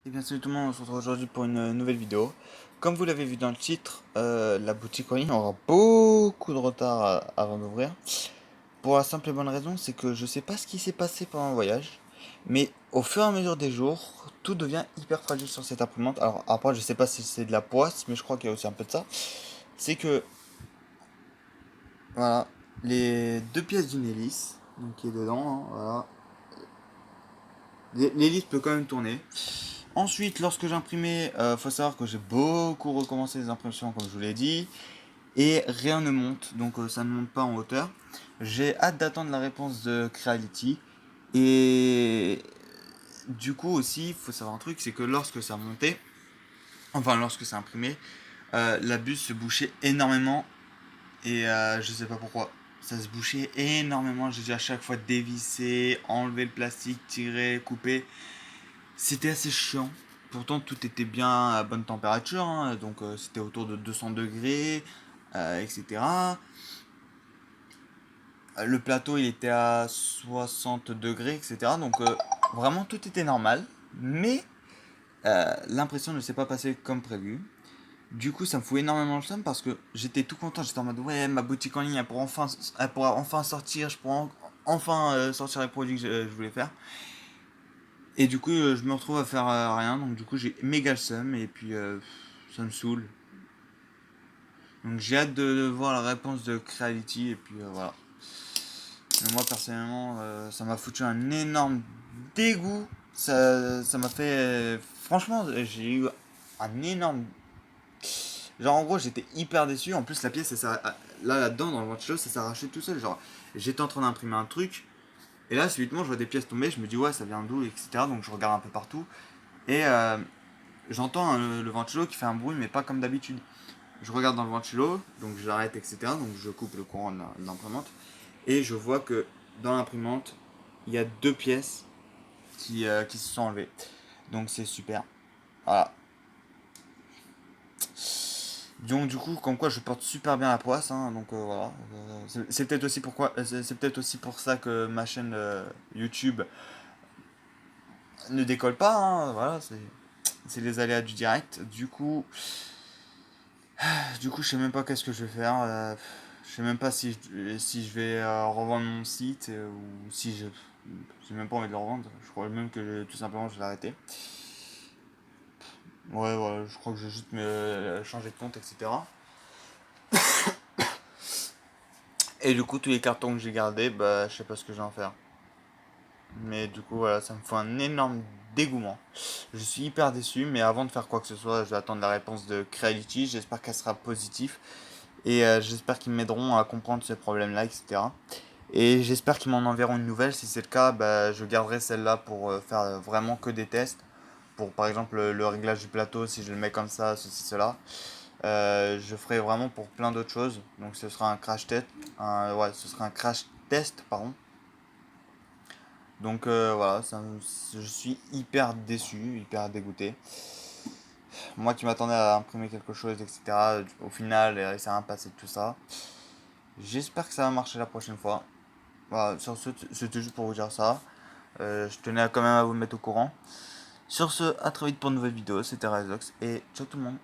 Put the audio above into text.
Et bien salut tout le monde, on se retrouve aujourd'hui pour une nouvelle vidéo. Comme vous l'avez vu dans le titre, la boutique en ligne aura beaucoup de retard avant d'ouvrir. Pour la simple et bonne raison, c'est que je sais pas ce qui s'est passé pendant le voyage, mais au fur et à mesure des jours, tout devient hyper fragile sur cette imprimante. Alors après, je sais pas si c'est de la poisse, mais je crois qu'il y a aussi un peu de ça. C'est que, voilà, les deux pièces d'une hélice, donc qui est dedans, hein, voilà. L'hélice peut quand même tourner. Ensuite, lorsque j'imprimais, faut savoir que j'ai beaucoup recommencé les impressions, comme je vous l'ai dit, et rien ne monte, donc ça ne monte pas en hauteur. J'ai hâte d'attendre la réponse de Creality. Et du coup aussi, il faut savoir un truc, c'est que lorsque ça montait, enfin lorsque ça imprimait, la buse se bouchait énormément, et je sais pas pourquoi. Ça se bouchait énormément, j'ai dû à chaque fois dévisser, enlever le plastique, tirer, couper. C'était assez chiant. Pourtant, tout était bien à bonne température, hein, donc c'était autour de 200 degrés, etc. Le plateau, il était à 60 degrés, etc. Donc vraiment, tout était normal. Mais l'impression ne s'est pas passée comme prévu. Du coup, ça me fout énormément le seum parce que j'étais tout content. J'étais en mode, ouais, ma boutique en ligne, elle pourra enfin sortir. Je pourrai enfin sortir les produits que je voulais faire. Et du coup, je me retrouve à faire rien, donc du coup, j'ai méga le seum et puis ça me saoule. Donc j'ai hâte de voir la réponse de Creality et puis voilà. Mais moi personnellement, ça m'a foutu un énorme dégoût. Ça m'a fait. Franchement, j'ai eu un énorme. Genre en gros, j'étais hyper déçu. En plus, la pièce, là-dedans, dans le ventilo, ça s'arrachait tout seul. Genre, j'étais en train d'imprimer un truc. Et là, subitement, je vois des pièces tomber. Je me dis, ouais, ça vient d'où, etc. Donc je regarde un peu partout. Et j'entends le ventilo qui fait un bruit, mais pas comme d'habitude. Je regarde dans le ventilo, donc j'arrête, etc. Donc je coupe le courant de l'imprimante. Et je vois que dans l'imprimante, il y a deux pièces qui se sont enlevées. Donc c'est super. Voilà. Donc du coup, comme quoi je porte super bien la poisse, hein, donc voilà. C'est peut-être aussi c'est peut-être aussi pour ça que ma chaîne YouTube ne décolle pas, hein, voilà, c'est les aléas du direct. Du coup, je sais même pas qu'est-ce que je vais faire. Je sais même pas si je vais revendre mon site ou si je. J'ai même pas envie de le revendre. Je crois même que tout simplement je vais l'arrêter. Ouais, voilà, je crois que je vais juste me changer de compte, etc. Et du coup, tous les cartons que j'ai gardés, bah, je sais pas ce que je vais en faire. Mais du coup, voilà, ça me fait un énorme dégoûtement. Je suis hyper déçu, mais avant de faire quoi que ce soit, je vais attendre la réponse de Creality. J'espère qu'elle sera positive. Et j'espère qu'ils m'aideront à comprendre ce problème-là, etc. Et j'espère qu'ils m'en enverront une nouvelle. Si c'est le cas, bah, je garderai celle-là pour faire vraiment que des tests. Pour par exemple le réglage du plateau, si je le mets comme ça, ceci, cela. Je ferai vraiment pour plein d'autres choses. Donc ce sera un crash test. Ouais, ce sera un crash test, pardon. Donc voilà, je suis hyper déçu, hyper dégoûté. Moi qui m'attendais à imprimer quelque chose, etc. Au final, ça n'a pas passé de tout ça. J'espère que ça va marcher la prochaine fois. Voilà, sur ce, c'était juste pour vous dire ça. Je tenais quand même à vous mettre au courant. Sur ce, à très vite pour une nouvelle vidéo. C'était Razox et ciao tout le monde.